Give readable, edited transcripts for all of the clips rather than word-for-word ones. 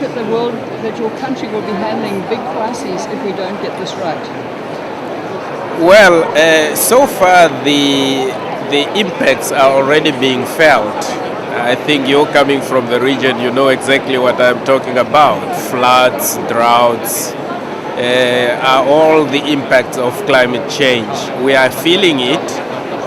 think that the world, that your country will be handling big crises if we don't get this right? Well, so far the impacts are already being felt. I think you're coming from the region, you know exactly what I'm talking about. Floods, droughts, are all the impacts of climate change. We are feeling it,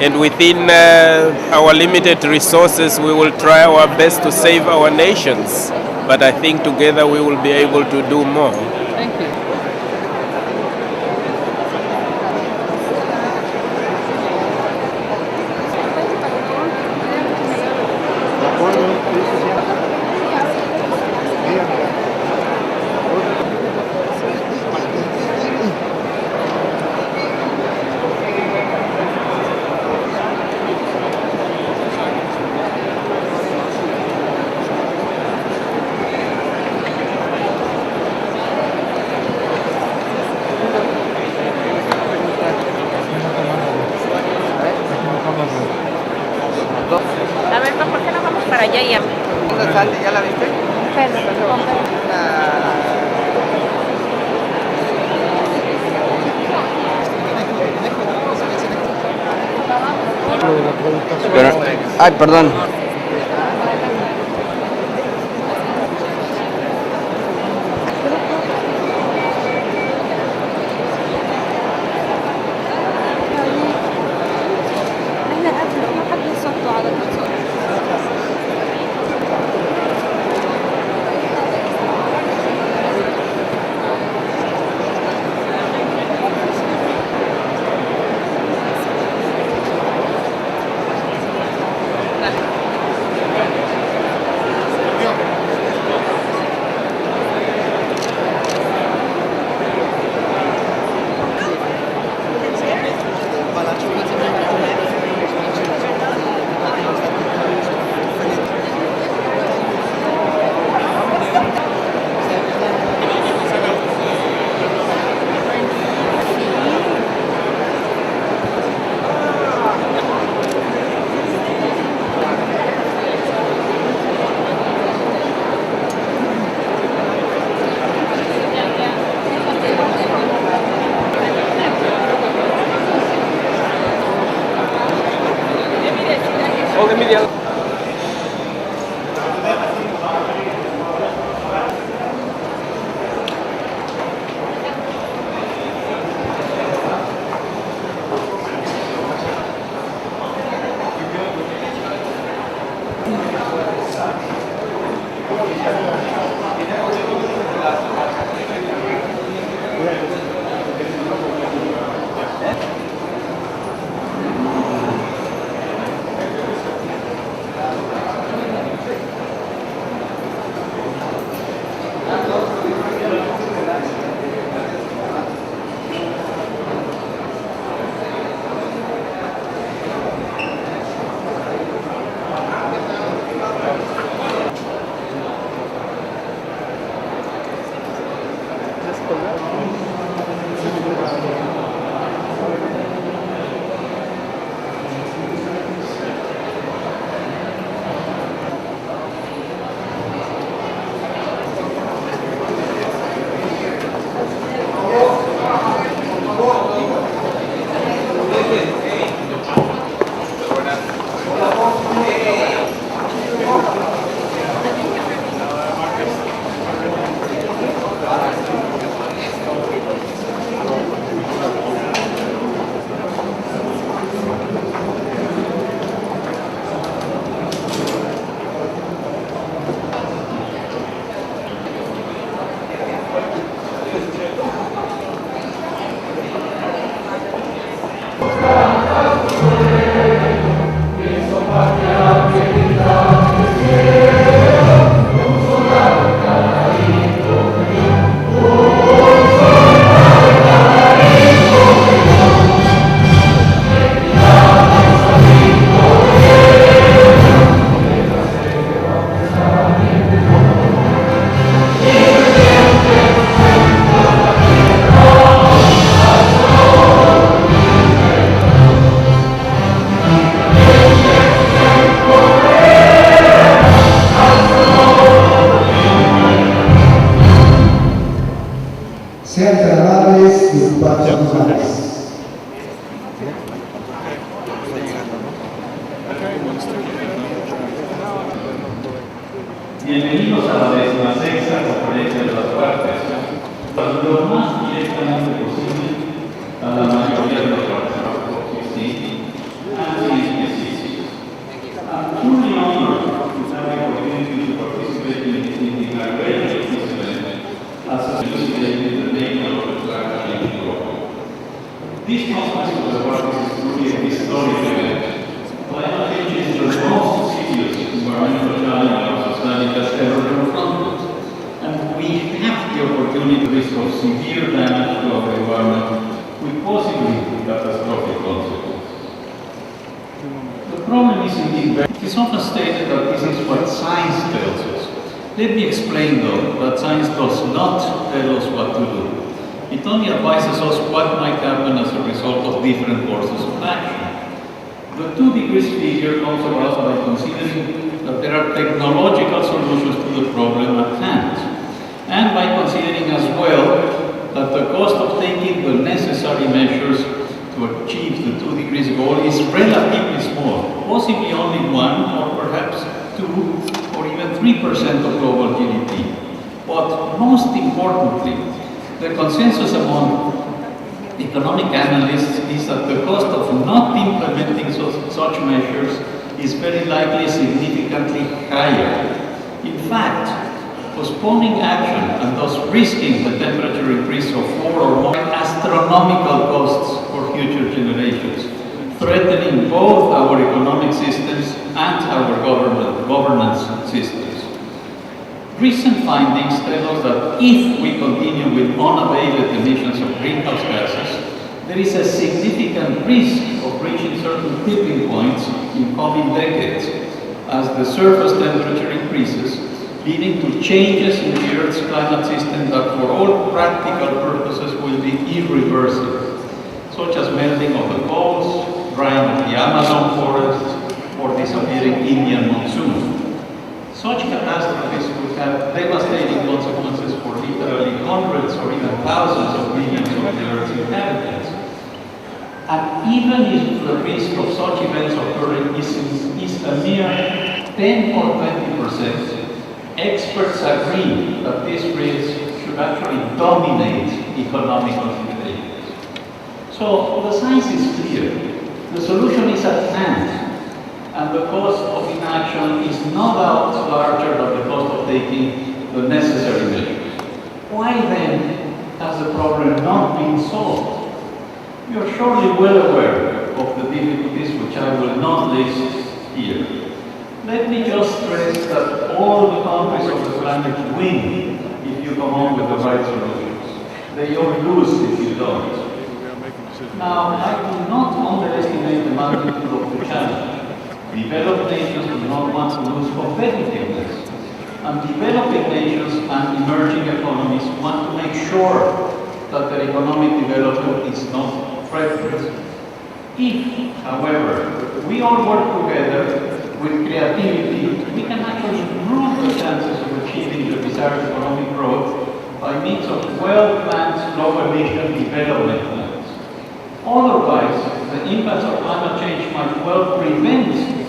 and within our limited resources, we will try our best to save our nations. But I think together we will be able to do more. Thank you. A ver, ¿por qué no vamos para allá y ¿Dónde sale? ¿Ya la viste? Pero, ay, perdón. Sean tan amables y ocupar sus lugares. Bienvenidos a la 16ª Conferencia de las Partes, lo más directamente posible a la mayoría de los partes existentes and specific. I'm truly honored to have the opportunity to participate in the inauguration of this event as a elucidated the nature of the climate change problem. This conference of the parties is truly a historic event. Climate change is the most serious environmental challenge our society has ever confronted, and we have the opportunity to risk of severe damage to our environment with possibly catastrophic consequences. The problem is indeed very. It is often stated that this is what science tells us. Let me explain though that science does not tell us what to do. It only advises us what might happen as a result of different courses of action. The 2 degrees figure comes about by considering that there are technological solutions to the problem at hand, and by considering as well that the cost of taking the necessary measures to achieve the 2 degrees goal is relatively small, possibly only 1 or perhaps 2 or even 3% of global GDP. But most importantly, the consensus among economic analysts is that the cost of not implementing such measures is very likely significantly higher. In fact, postponing action and thus risking the temperature increase of 4 or more astronomical costs for future generations, threatening both our economic systems and our governance systems. Recent findings tell us that if we continue with unabated emissions of greenhouse gases, there is a significant risk of reaching certain tipping points in coming decades as the surface temperature increases, leading to changes in the Earth's climate system that for all practical purposes will be irreversible, such as melting of the poles, drying of the Amazon forest, or disappearing Indian monsoon. Such catastrophes would have devastating consequences for literally hundreds or even thousands of millions of the Earth's inhabitants. And even if the risk of such events occurring is a mere 10 or 20%, experts agree that this risk should actually dominate economic considerations. So the science is clear. The solution is at hand. And the cost of inaction is no doubt larger than the cost of taking the necessary measures. Why then has the problem not been solved? You are surely well aware of the difficulties which I will not list here. Let me just stress that all the countries of the planet win if you come up with the right solutions. They all lose if you don't. Now, I do not underestimate the magnitude of the challenge. Developed nations do not want to lose competitiveness, and developing nations and emerging economies want to make sure that their economic development is not threatened. If, however, we all work together with creativity, we can actually improve the chances of achieving the desired economic growth by means of well-planned low-emission development plans. Otherwise, the impacts of climate change might well prevent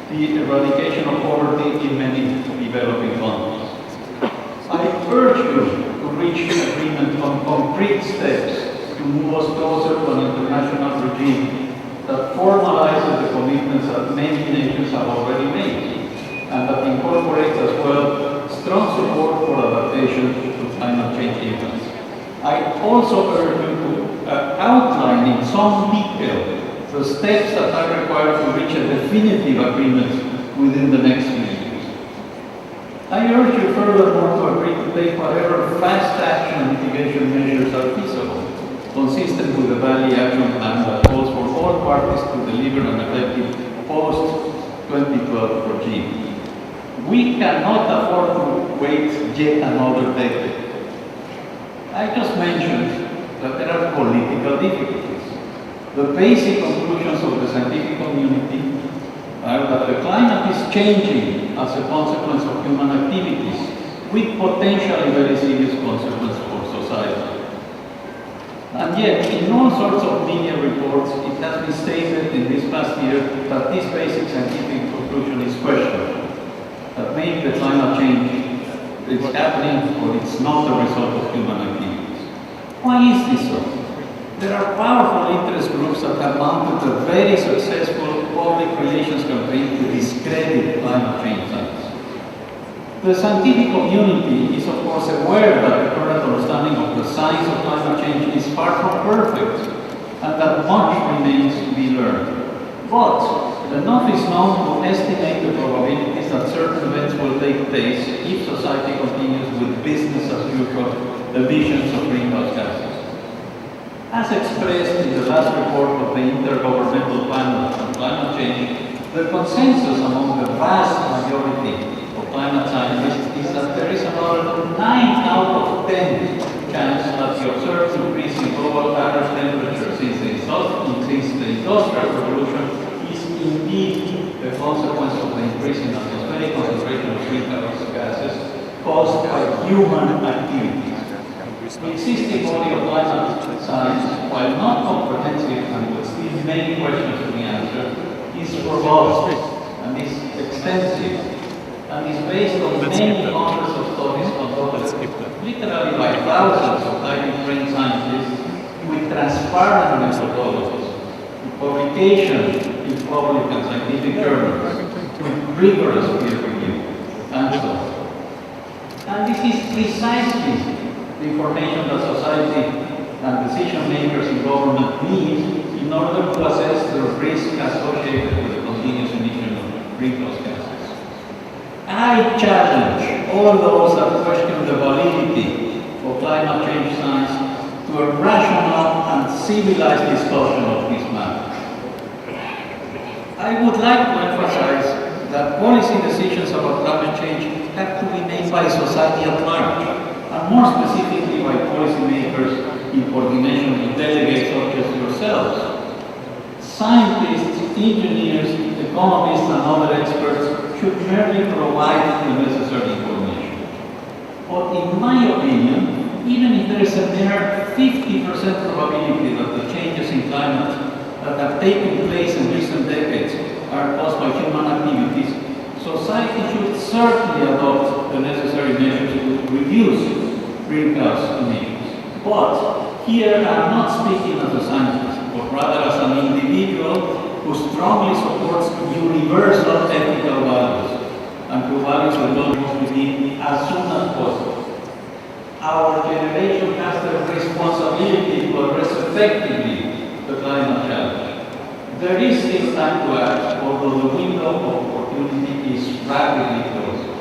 the eradication of poverty in many developing countries. I urge you to reach agreement on concrete steps to move us closer to an international regime that formalizes the commitments that many nations have already made, and that incorporates as well strong support for adaptation to climate change impacts. I also urge you to outline in some detail the steps that are required to reach a definitive agreement within the next few years. I urge you furthermore to agree to take whatever fast action mitigation measures are feasible, consistent with the Valley Action Plan that calls for all parties to deliver an effective post-2012 regime. We cannot afford to wait yet another decade. I just mentioned that there are political difficulties. The basic conclusions of the scientific community are that the climate is changing as a consequence of human activities, with potentially very serious consequences for society. And yet, in all sorts of media reports, it has been stated in this past year that this basic scientific conclusion is questioned. That maybe the climate change is happening or it's not the result of human activities. Why is this so? There are powerful interest groups that have mounted a very successful public relations campaign to discredit climate change science. The scientific community is of course aware that the current understanding of the science of climate change is far from perfect and that much remains to be learned. But enough is known to estimate the probabilities that certain events will take place if society continues with business as usual emissions of greenhouse gases. As expressed in the last report of the Intergovernmental Panel on Climate Change, the consensus among the vast majority of climate scientists is that there is another 9 out of 10 chance that the observed increase in global average temperature since the Industrial Revolution is indeed the consequence of the increase in atmospheric concentration of greenhouse gases caused by human activities. The existing body of climate science, while not comprehensive and with still many questions to be answered, is robust and is extensive and is based on many hundreds of studies conducted literally by thousands of highly trained scientists with transparent methodologies, with publication in public and scientific journals, with rigorous peer review, and so on. And this is precisely the information that society and decision makers in government need in order to assess the risk associated with the continuous emission of greenhouse gases. I challenge all those that question the validity of climate change science to a rational and civilized discussion of this matter. I would like to emphasize that policy decisions about climate change have to be made by society at large, and more specifically by policymakers in coordination with delegates such as yourselves. Scientists, engineers, economists, and other experts should merely provide the necessary information. But in my opinion, even if there is a mere 50% probability that the changes in climate that have taken place in recent decades are caused by human activities, society should certainly adopt the necessary measures to reduce greenhouse emissions. But here I'm not speaking as a scientist, but rather as an individual who strongly supports universal ethical values and who values the will begin as soon as possible. Our generation has the responsibility to address effectively the climate challenge. There is still time to act, although the window of opportunity is rapidly closing.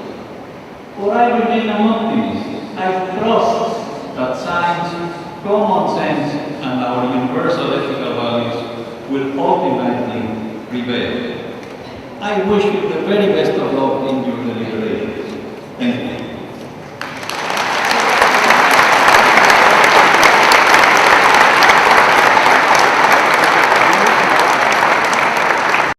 But I remain an optimist. I trust that science, common sense, and our universal ethical values will ultimately prevail. I wish you the very best of luck in your deliberations. Thank you.